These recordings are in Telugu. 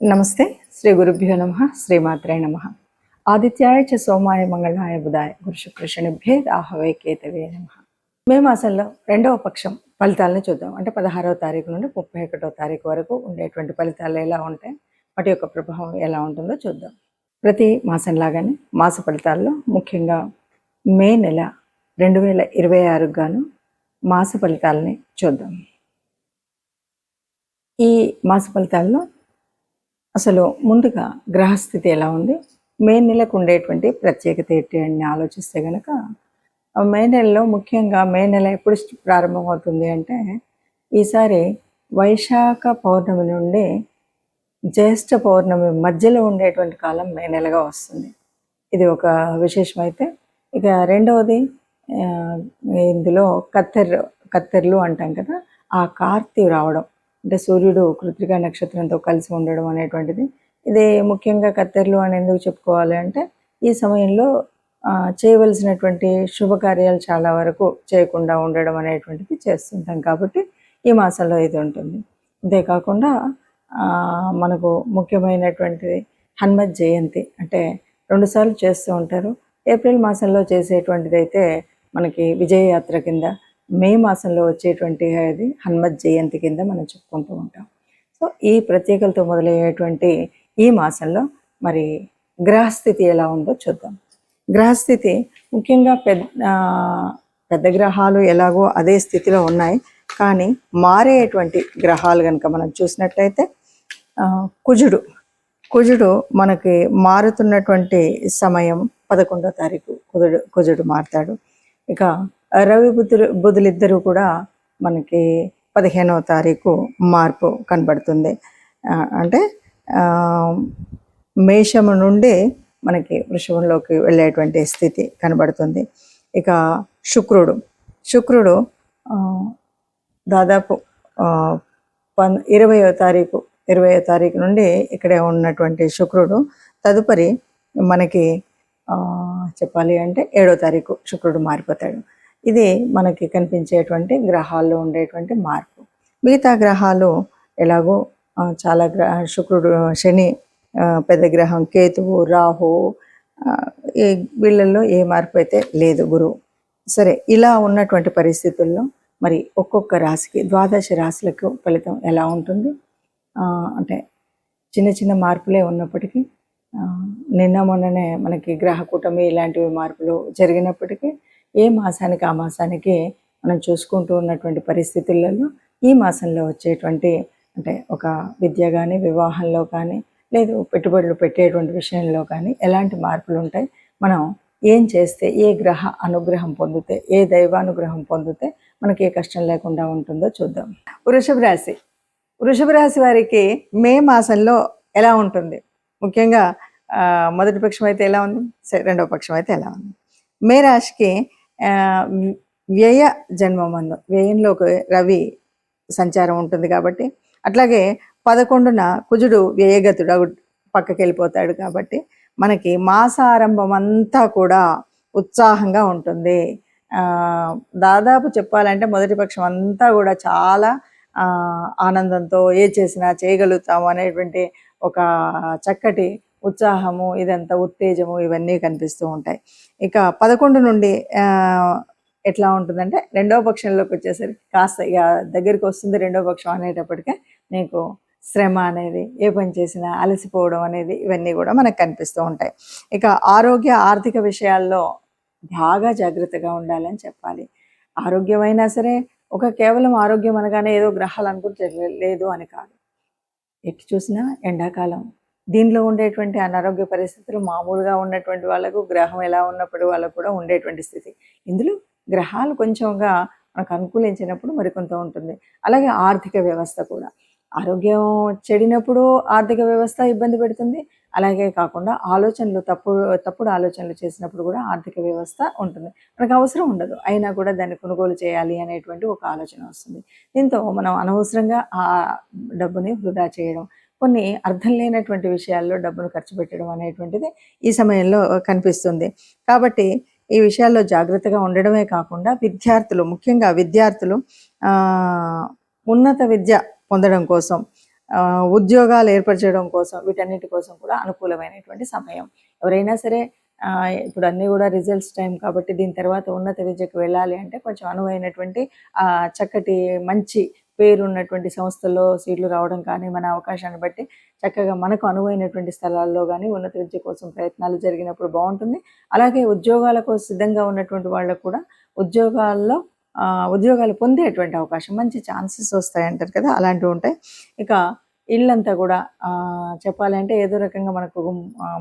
నమస్తే. శ్రీ గురుభ్యో నమః. శ్రీమాత్రే నమః. ఆదిత్యాయ చ సోమాయ మంగళాయ బుధాయ గురు శుక్ర శనిభ్యే రాహవే కేతవే నమః. మే మాసంలో రెండవ పక్షం ఫలితాలను చూద్దాం. అంటే 16వ తారీఖు నుండి 31వ తారీఖు వరకు ఉండేటువంటి ఫలితాలు ఎలా ఉంటాయి, వాటి యొక్క ప్రభావం ఎలా ఉంటుందో చూద్దాం. ప్రతి మాసం లాగానే మాస ఫలితాల్లో ముఖ్యంగా మే నెల 2026 గాను మాస ఫలితాలని చూద్దాం. ఈ మాస ఫలితాల్లో అసలు ముందుగా గ్రహస్థితి ఎలా ఉంది, మే నెలకు ఉండేటువంటి ప్రత్యేకత ఏంటి అని ఆలోచిస్తే కనుక మే నెలలో ముఖ్యంగా మే నెల ఎప్పుడు ప్రారంభమవుతుంది అంటే ఈసారి వైశాఖ పౌర్ణమి నుండి జ్యేష్ఠ పౌర్ణమి మధ్యలో ఉండేటువంటి కాలం మే నెలగా వస్తుంది. ఇది ఒక విశేషమైతే ఇక రెండవది ఇందులో కత్తెర్లు అంటాం కదా, ఆ కార్తీ రావడం అంటే సూర్యుడు కృత్తికా నక్షత్రంతో కలిసి ఉండడం అనేటువంటిది. ఇది ముఖ్యంగా కత్తెర్లు అని ఎందుకు చెప్పుకోవాలి అంటే ఈ సమయంలో చేయవలసినటువంటి శుభకార్యాలు చాలా వరకు చేయకుండా ఉండడం అనేటువంటిది చేస్తుంటాం కాబట్టి ఈ మాసంలో ఇది ఉంటుంది. అంతేకాకుండా మనకు ముఖ్యమైనటువంటిది హనుమత్ జయంతి, అంటే 2 సార్లు చేస్తూ ఉంటారు. ఏప్రిల్ మాసంలో చేసేటువంటిది అయితే మనకి విజయయాత్ర కింద, మే మాసంలో వచ్చేటువంటి అది హనుమత్ జయంతి కింద మనం చెప్పుకుంటూ ఉంటాం. సో ఈ ప్రత్యేకతతో మొదలయ్యేటువంటి ఈ మాసంలో మరి గ్రహస్థితి ఎలా ఉందో చూద్దాం. గ్రహస్థితి ముఖ్యంగా పెద్ద గ్రహాలు ఎలాగో అదే స్థితిలో ఉన్నాయి, కానీ మారేటువంటి గ్రహాలు కనుక మనం చూసినట్లయితే కుజుడు మనకి మారుతున్నటువంటి సమయం 11వ తారీఖు కుజుడు మారుతాడు. ఇక రవి బుధులిద్దరూ కూడా మనకి 15వ తారీఖు మార్పు కనబడుతుంది. అంటే మేషము నుండి మనకి వృషభంలోకి వెళ్ళేటువంటి స్థితి కనబడుతుంది. ఇక శుక్రుడు దాదాపు 20వ తారీఖు నుండి ఇక్కడే ఉన్నటువంటి శుక్రుడు తదుపరి మనకి చెప్పాలి అంటే 7వ తారీఖు శుక్రుడు మారిపోతాడు. ఇది మనకి కనిపించేటువంటి గ్రహాల్లో ఉండేటువంటి మార్పు. మిగతా గ్రహాలు ఎలాగో చాలా శుక్రుడు, శని, పెద్ద గ్రహం కేతువు, రాహు, ఈ వీళ్ళల్లో ఏ మార్పు అయితే లేదు, గురువు. సరే, ఇలా ఉన్నటువంటి పరిస్థితుల్లో మరి ఒక్కొక్క రాశికి 12 రాశులకు ఫలితం ఎలా ఉంటుంది అంటే చిన్న చిన్న మార్పులే ఉన్నప్పటికీ మొన్ననే మనకి గ్రహ కూటమి ఇలాంటివి మార్పులు జరిగినప్పటికీ ఏ మాసానికి ఆ మాసానికి మనం చూసుకుంటూ ఉన్నటువంటి పరిస్థితులలో ఈ మాసంలో వచ్చేటువంటి అంటే ఒక విద్య కానీ, వివాహంలో కానీ, లేదు పెట్టుబడులు పెట్టేటువంటి విషయంలో కానీ ఎలాంటి మార్పులు ఉంటాయి, మనం ఏం చేస్తే, ఏ గ్రహ అనుగ్రహం పొందితే, ఏ దైవానుగ్రహం పొందితే మనకి ఏ కష్టం లేకుండా ఉంటుందో చూద్దాం. వృషభ రాశి వారికి మే మాసంలో ఎలా ఉంటుంది, ముఖ్యంగా మొదటి పక్షం అయితే ఎలా ఉంది, రెండవ పక్షం అయితే ఎలా ఉంది. మే రాశికి వ్యయ జన్మమందు వ్యయంలోకి రవి సంచారం ఉంటుంది కాబట్టి, అట్లాగే 11న కుజుడు వ్యయగతుడు పక్కకి వెళ్ళిపోతాడు కాబట్టి మనకి మాసారంభం అంతా కూడా ఉత్సాహంగా ఉంటుంది. దాదాపు చెప్పాలంటే మొదటి పక్షం అంతా కూడా చాలా ఆనందంతో ఏ చేసినా చేయగలుగుతాము అనేటువంటి ఒక చక్కటి ఉత్సాహము, ఇదంతా ఉత్తేజము, ఇవన్నీ కనిపిస్తూ ఉంటాయి. ఇక 11 నుండి ఎట్లా ఉంటుందంటే రెండవ పక్షంలోకి వచ్చేసరికి కాస్త ఇక దగ్గరికి వస్తుంది. రెండవ పక్షం అనేటప్పటికే నీకు శ్రమ అనేది, ఏ పని చేసినా అలసిపోవడం అనేది, ఇవన్నీ కూడా మనకు కనిపిస్తూ ఉంటాయి. ఇక ఆరోగ్య ఆర్థిక విషయాల్లో బాగా జాగ్రత్తగా ఉండాలని చెప్పాలి. ఆరోగ్యమైనా సరే కేవలం ఆరోగ్యం అనగానే ఏదో గ్రహాలు అనుకుంటే లేదు అని కాదు. ఎటు చూసినా ఎండాకాలం, దీనిలో ఉండేటువంటి అనారోగ్య పరిస్థితులు మామూలుగా ఉన్నటువంటి వాళ్ళకు, గ్రహం ఎలా ఉన్నప్పుడు వాళ్ళకు కూడా ఉండేటువంటి స్థితి. ఇందులో గ్రహాలు కొంచెంగా మనకు అనుకూలించినప్పుడు మరికొంత ఉంటుంది. అలాగే ఆర్థిక వ్యవస్థ కూడా, ఆరోగ్యం చెడినప్పుడు ఆర్థిక వ్యవస్థ ఇబ్బంది పెడుతుంది. అలాగే కాకుండా తప్పుడు ఆలోచనలు చేసినప్పుడు కూడా ఆర్థిక వ్యవస్థ ఉంటుంది. మనకు అవసరం ఉండదు, అయినా కూడా దాన్ని కొనుగోలు చేయాలి అనేటువంటి ఒక ఆలోచన వస్తుంది. దీంతో మనం అనవసరంగా ఆ డబ్బుని వృధా చేయడం, కొన్ని అర్థం లేనటువంటి విషయాల్లో డబ్బును ఖర్చు పెట్టడం అనేటువంటిది ఈ సమయంలో కనిపిస్తుంది. కాబట్టి ఈ విషయాల్లో జాగ్రత్తగా ఉండడమే కాకుండా ముఖ్యంగా విద్యార్థులు ఉన్నత విద్య పొందడం కోసం ఉద్యోగాలు ఏర్పరచడం కోసం వీటన్నిటి కోసం కూడా అనుకూలమైనటువంటి సమయం. ఎవరైనా సరే ఇప్పుడు అన్నీ కూడా రిజల్ట్స్ టైం కాబట్టి దీని తర్వాత ఉన్నత విద్యకు వెళ్ళాలి అంటే కొంచెం అనువైనటువంటి చక్కటి మంచి పేరున్నటువంటి సంస్థల్లో సీట్లు రావడం కానీ, మన అవకాశాన్ని బట్టి చక్కగా మనకు అనువైనటువంటి స్థలాల్లో కానీ ఉన్నత విద్య కోసం ప్రయత్నాలు జరిగినప్పుడు బాగుంటుంది. అలాగే ఉద్యోగాలకు సిద్ధంగా ఉన్నటువంటి వాళ్ళకు కూడా ఉద్యోగాలు పొందేటువంటి అవకాశం, మంచి ఛాన్సెస్ వస్తాయంటారు కదా, అలాంటివి ఉంటాయి. ఇక ఇల్లంతా కూడా చెప్పాలంటే ఏదో రకంగా మనకు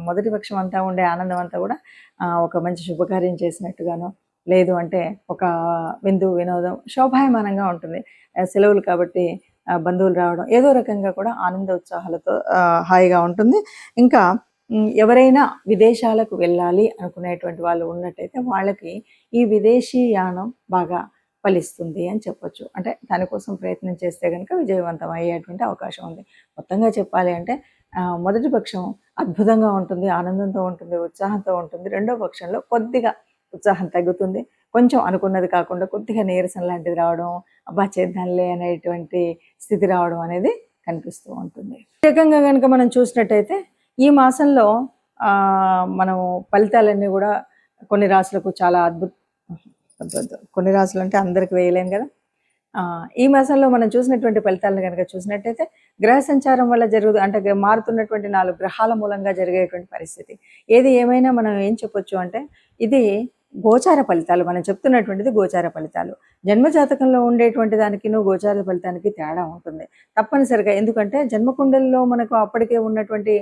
మొదటి పక్షం అంతా ఉండే ఆనందం అంతా కూడా ఒక మంచి శుభకార్యం చేసినట్టుగాను, లేదు అంటే ఒక విందు వినోదం శోభాయమానంగా ఉంటుంది. సెలవులు కాబట్టి బంధువులు రావడం ఏదో రకంగా కూడా ఆనంద ఉత్సాహాలతో హాయిగా ఉంటుంది. ఇంకా ఎవరైనా విదేశాలకు వెళ్ళాలి అనుకునేటువంటి వాళ్ళు ఉన్నట్టయితే వాళ్ళకి ఈ విదేశీ యానం బాగా ఫలిస్తుంది అని చెప్పొచ్చు. అంటే దానికోసం ప్రయత్నం చేస్తే కనుక విజయవంతం అయ్యేటువంటి అవకాశం ఉంది. మొత్తంగా చెప్పాలి అంటే మొదటి పక్షం అద్భుతంగా ఉంటుంది, ఆనందంతో ఉంటుంది, ఉత్సాహంతో ఉంటుంది. రెండో పక్షంలో కొద్దిగా ఉత్సాహం తగ్గుతుంది, కొంచెం అనుకున్నది కాకుండా కొద్దిగా నీరసం లాంటిది రావడం, అబ్బా చేద్దాంలే అనేటువంటి స్థితి రావడం అనేది కనిపిస్తూ ఉంటుంది. ప్రత్యేకంగా కనుక మనం చూసినట్టయితే ఈ మాసంలో మనం ఫలితాలన్నీ కూడా కొన్ని రాశులకు చాలా కొన్ని రాశులు అంటే అందరికి వేయలేం కదా. ఈ మాసంలో మనం చూసినటువంటి ఫలితాలను కనుక చూసినట్టయితే గ్రహ సంచారం వల్ల అంటే మారుతున్నటువంటి 4 గ్రహాల మూలంగా జరిగేటువంటి పరిస్థితి. ఏది ఏమైనా మనం ఏం చెప్పొచ్చు అంటే ఇది గోచార ఫలితాలు. మనం చెప్తున్నటువంటిది గోచార ఫలితాలు. జన్మజాతకంలో ఉండేటువంటి దానికి గోచార ఫలితానికి తేడా ఉంటుంది తప్పనిసరిగా. ఎందుకంటే జన్మకుండలిలో మనకు అప్పటికే ఉన్నటువంటి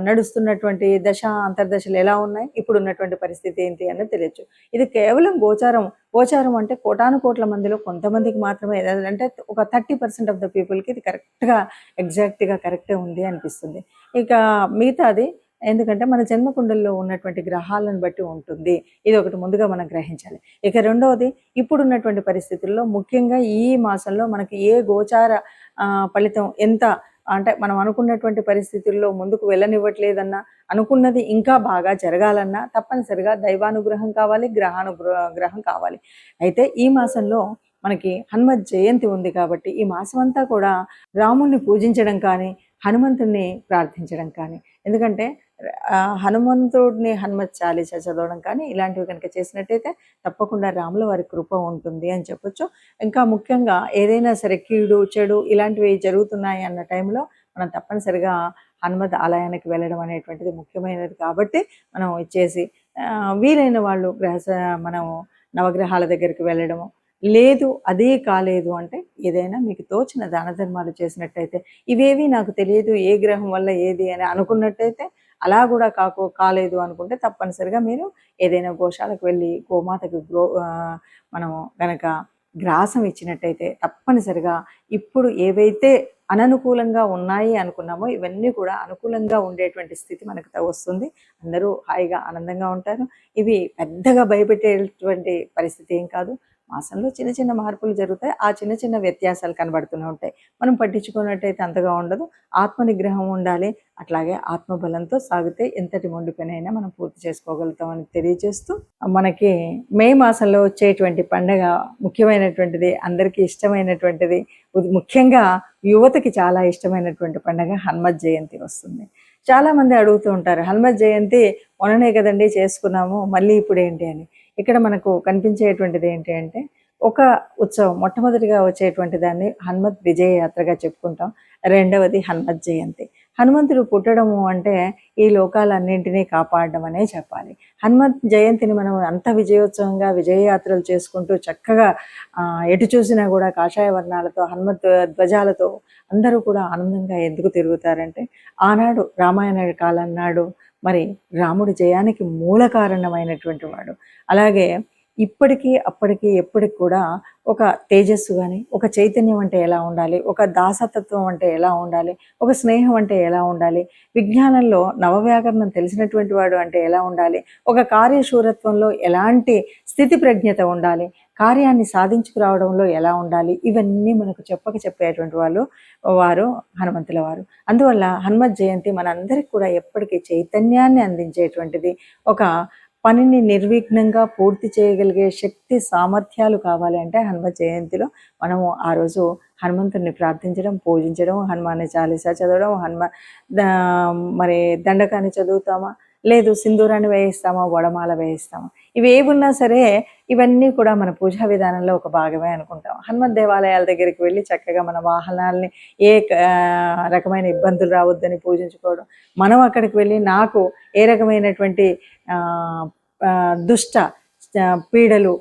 నడుస్తున్నటువంటి దశ అంతర్దశలు ఎలా ఉన్నాయి, ఇప్పుడు ఉన్నటువంటి పరిస్థితి ఏంటి అన్నది తెలియచ్చు. ఇది కేవలం గోచారం అంటే కోటాను కోట్ల మందిలో కొంతమందికి మాత్రమే, అంటే ఒక 30% ఆఫ్ ద పీపుల్కి ఇది కరెక్ట్గా ఎగ్జాక్ట్గా కరెక్టే ఉంది అనిపిస్తుంది. ఇక మిగతాది ఎందుకంటే మన జన్మకుండల్లో ఉన్నటువంటి గ్రహాలను బట్టి ఉంటుంది. ఇది ఒకటి ముందుగా మనం గ్రహించాలి. ఇక రెండవది ఇప్పుడున్నటువంటి పరిస్థితుల్లో ముఖ్యంగా ఈ మాసంలో మనకి ఏ గోచార ఫలితం ఎంత అంటే మనం అనుకున్నటువంటి పరిస్థితుల్లో ముందుకు వెళ్ళనివ్వట్లేదన్నా, అనుకున్నది ఇంకా బాగా జరగాలన్నా తప్పనిసరిగా దైవానుగ్రహం కావాలి, గ్రహం కావాలి. అయితే ఈ మాసంలో మనకి హనుమత్ జయంతి ఉంది కాబట్టి ఈ మాసం అంతా కూడా రాముణ్ణి పూజించడం కానీ, హనుమంతుణ్ణి ప్రార్థించడం కానీ, ఎందుకంటే హనుమంతుడిని హనుమత్ చాలీస చదవడం కానీ ఇలాంటివి కనుక చేసినట్టయితే తప్పకుండా రాముల వారి కృప ఉంటుంది అని చెప్పొచ్చు. ఇంకా ముఖ్యంగా ఏదైనా సరే కీడు చెడు ఇలాంటివి జరుగుతున్నాయి అన్న టైంలో మనం తప్పనిసరిగా హనుమత్ ఆలయానికి వెళ్ళడం అనేటువంటిది ముఖ్యమైనది. కాబట్టి మనం ఇచ్చేసి వీలైన వాళ్ళు మనం నవగ్రహాల దగ్గరికి వెళ్ళడము, లేదు అదే కాలేదు అంటే ఏదైనా మీకు తోచిన దాన ధర్మాలు చేసినట్టయితే, ఇవేవి నాకు తెలియదు ఏ గ్రహం వల్ల ఏది అని అనుకున్నట్టయితే, అలా కూడా కాలేదు అనుకుంటే తప్పనిసరిగా మీరు ఏదైనా గోశాలకు వెళ్ళి గోమాతకు మనం గనక గ్రాసం ఇచ్చినట్టయితే తప్పనిసరిగా ఇప్పుడు ఏవైతే అననుకూలంగా ఉన్నాయి అనుకున్నామో ఇవన్నీ కూడా అనుకూలంగా ఉండేటువంటి స్థితి మనకు వస్తుంది. అందరూ హాయిగా ఆనందంగా ఉంటారు. ఇవి పెద్దగా భయపెట్టేటువంటి పరిస్థితి ఏం కాదు. మాసంలో చిన్న చిన్న మార్పులు జరుగుతాయి. ఆ చిన్న చిన్న వ్యత్యాసాలు కనబడుతూనే ఉంటాయి. మనం పట్టించుకున్నట్టయితే అంతగా ఉండదు. ఆత్మ నిగ్రహం ఉండాలి. అట్లాగే ఆత్మబలంతో సాగితే ఎంతటి మొండి పనైనా మనం పూర్తి చేసుకోగలుగుతామని తెలియజేస్తూ, మనకి మే మాసంలో వచ్చేటువంటి పండగ ముఖ్యమైనటువంటిది, అందరికీ ఇష్టమైనటువంటిది, ముఖ్యంగా యువతకి చాలా ఇష్టమైనటువంటి పండగ హనుమత్ జయంతి వస్తుంది. చాలామంది అడుగుతూ ఉంటారు, హనుమత్ జయంతి మొన్ననే కదండి చేసుకున్నాము, మళ్ళీ ఇప్పుడు ఏంటి అని. ఇక్కడ మనకు కనిపించేటువంటిది ఏంటి అంటే ఒక ఉత్సవం. మొట్టమొదటిగా వచ్చేటువంటి దాన్ని హనుమత్ విజయ యాత్రగా చెప్పుకుంటాం. రెండవది హనుమత్ జయంతి. హనుమంతుడు పుట్టడము అంటే ఈ లోకాలన్నింటినీ కాపాడడం అనే చెప్పాలి. హనుమత్ జయంతిని మనం అంత విజయోత్సవంగా విజయయాత్రలు చేసుకుంటూ చక్కగా ఎటు చూసినా కూడా కాషాయ వర్ణాలతో హనుమత్ ధ్వజాలతో అందరూ కూడా ఆనందంగా ఎందుకు తిరుగుతారంటే, ఆనాడు రామాయణ కాలం నాడు మరి రాముడి జయానికి మూల కారణమైనటువంటి వాడు. అలాగే ఇప్పటికీ అప్పటికి ఎప్పటికి కూడా ఒక తేజస్సు కానీ, ఒక చైతన్యం అంటే ఎలా ఉండాలి, ఒక దాసతత్వం అంటే ఎలా ఉండాలి, ఒక స్నేహం అంటే ఎలా ఉండాలి, విజ్ఞానంలో నవవ్యాకరణం తెలిసినటువంటి వాడు అంటే ఎలా ఉండాలి, ఒక కార్యశూరత్వంలో ఎలాంటి స్థితి ప్రజ్ఞత ఉండాలి, కార్యాన్ని సాధించుకురావడంలో ఎలా ఉండాలి, ఇవన్నీ మనకు చెప్పేటువంటి వారు హనుమంతుల వారు. అందువల్ల హనుమత్ జయంతి మనందరికీ కూడా ఎప్పటికీ చైతన్యాన్ని అందించేటువంటిది, ఒక పనిని నిర్విఘ్నంగా పూర్తి చేయగలిగే శక్తి సామర్థ్యాలు కావాలి అంటే హనుమత్ జయంతిలో మనము ఆ రోజు హనుమంతుడిని ప్రార్థించడం, పూజించడం, హనుమాన్ చాలీసా చదవడం, మరి దండకాన్ని చదువుతామా, లేదు సింధూరాన్ని వేయిస్తామా, వడమాల వేయిస్తామా, ఇవి ఏమున్నా సరే ఇవన్నీ కూడా మన పూజా విధానంలో ఒక భాగమే అనుకుంటాం. హనుమత్ దేవాలయాల దగ్గరికి వెళ్ళి చక్కగా మన వాహనాల్ని ఏ రకమైన ఇబ్బందులు రావద్దని పూజించుకోవడం, మనం అక్కడికి వెళ్ళి నాకు ఏ రకమైనటువంటి దుష్ట పీడలు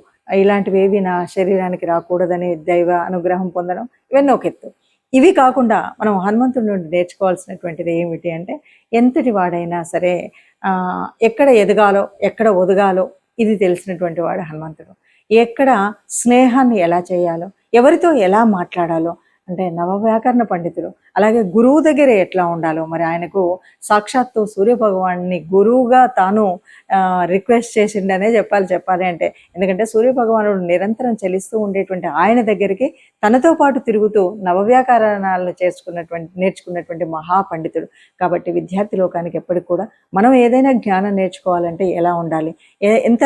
ఇలాంటివి ఏవి నా శరీరానికి రాకూడదని దైవ అనుగ్రహం పొందడం, ఇవన్నీ ఒక ఎత్తు. ఇవి కాకుండా మనం హనుమంతుడి నుండి నేర్చుకోవాల్సినటువంటిది ఏమిటి అంటే, ఎంతటి వాడైనా సరే ఎక్కడ ఎదగాలో ఎక్కడ ఒదగాలో ఇది తెలిసినటువంటి వాడు హనుమంతుడు. ఎక్కడ స్నేహాన్ని ఎలా చేయాలో, ఎవరితో ఎలా మాట్లాడాలో, అంటే నవవ్యాకరణ పండితుడు. అలాగే గురువు దగ్గర ఎట్లా ఉండాలో, మరి ఆయనకు సాక్షాత్తు సూర్యభగవాన్ని గురువుగా తాను రిక్వెస్ట్ చేసిండనే చెప్పాలి అంటే, ఎందుకంటే సూర్యభగవానుడు నిరంతరం చలిస్తూ ఉండేటువంటి ఆయన దగ్గరికి తనతో పాటు తిరుగుతూ నవవ్యాకరణాలను నేర్చుకున్నటువంటి మహాపండితుడు. కాబట్టి విద్యార్థి లోకానికి ఎప్పటికి కూడా మనం ఏదైనా జ్ఞానం నేర్చుకోవాలంటే ఎలా ఉండాలి, ఎంత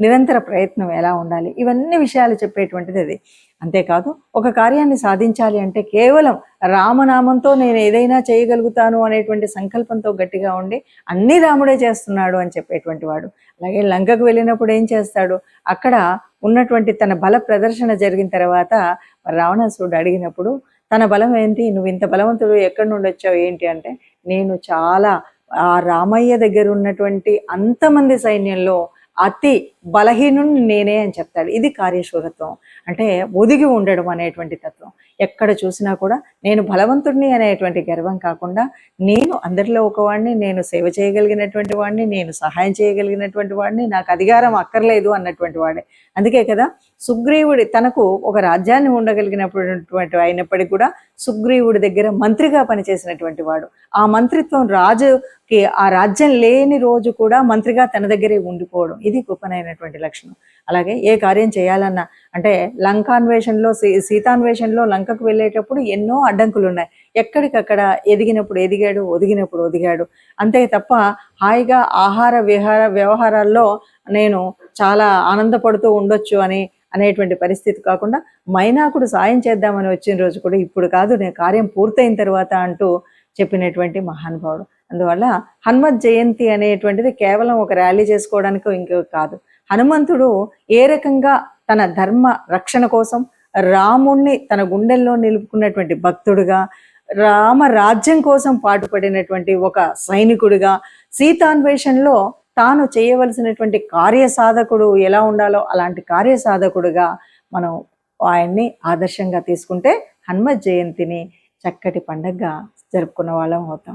నిరంతర ప్రయత్నం ఎలా ఉండాలి, ఇవన్నీ విషయాలు చెప్పేటువంటిది అది. అంతేకాదు ఒక కార్యాన్ని సాధించాలి అంటే కేవలం రామనామంతో నేను ఏదైనా చేయగలుగుతాను అనేటువంటి సంకల్పంతో గట్టిగా ఉండి అన్నీ రాముడే చేస్తున్నాడు అని చెప్పేటువంటి వాడు. అలాగే లంకకు వెళ్ళినప్పుడు ఏం చేస్తాడు, అక్కడ ఉన్నటువంటి తన బల ప్రదర్శన జరిగిన తర్వాత రావణాసురుడు అడిగినప్పుడు తన బలం ఏంటి, నువ్వు ఇంత బలవంతుడు ఎక్కడి నుండి వచ్చావు ఏంటి అంటే, నేను చాలా ఆ రామయ్య దగ్గర ఉన్నటువంటి అంతమంది సైన్యంలో అతి బలహీనుని నేనే అని చెప్తాడు. ఇది కార్యశూరత్వం, అంటే ఒదిగి ఉండడం అనేటువంటి తత్వం. ఎక్కడ చూసినా కూడా నేను బలవంతుడిని అనేటువంటి గర్వం కాకుండా, నేను అందరిలో ఒకవాడిని, నేను సేవ చేయగలిగినటువంటి వాడిని, నేను సహాయం చేయగలిగినటువంటి వాడిని, నాకు అధికారం అక్కర్లేదు అన్నటువంటి వాడే. అందుకే కదా సుగ్రీవుడి తనకు ఒక రాజ్యాన్ని ఉండగలిగినటువంటి అయినప్పటికీ కూడా సుగ్రీవుడి దగ్గర మంత్రిగా పనిచేసినటువంటి వాడు. ఆ మంత్రిత్వం రాజుకి ఆ రాజ్యం లేని రోజు కూడా మంత్రిగా తన దగ్గరే ఉండిపోవడం, ఇది గొప్పనైనటువంటి లక్షణం. అలాగే ఏ కార్యం చేయాలన్నా, అంటే లంకాన్వేషణలో సీతాన్వేషణలో లంకకు వెళ్ళేటప్పుడు ఎన్నో అడ్డంకులు ఉన్నాయి. ఎక్కడికక్కడ ఎదిగినప్పుడు ఎదిగాడు, ఒదిగినప్పుడు ఒదిగాడు. అంతే తప్ప హాయిగా ఆహార వ్యవహారాల్లో నేను చాలా ఆనందపడుతూ ఉండొచ్చు అనేటువంటి పరిస్థితి కాకుండా, మైనాకుడు సాయం చేద్దామని వచ్చిన రోజు కూడా ఇప్పుడు కాదు, నేను కార్యం పూర్తయిన తర్వాత అంటూ చెప్పినటువంటి మహానుభావుడు. అందువల్ల హనుమత్ జయంతి అనేటువంటిది కేవలం ఒక ర్యాలీ చేసుకోవడానికి ఇంకో కాదు. హనుమంతుడు ఏ రకంగా తన ధర్మ రక్షణ కోసం రాముణ్ణి తన గుండెల్లో నిలుపుకున్నటువంటి భక్తుడుగా, రామ రాజ్యం కోసం పాటుపడినటువంటి ఒక సైనికుడిగా, సీతాన్వేషణలో తాను చేయవలసినటువంటి కార్యసాధకుడు ఎలా ఉండాలో అలాంటి కార్యసాధకుడుగా మనం ఆయన్ని ఆదర్శంగా తీసుకుంటే హనుమత్ జయంతిని చక్కటి పండగగా జరుపుకున్న వాళ్ళం అవుతాం.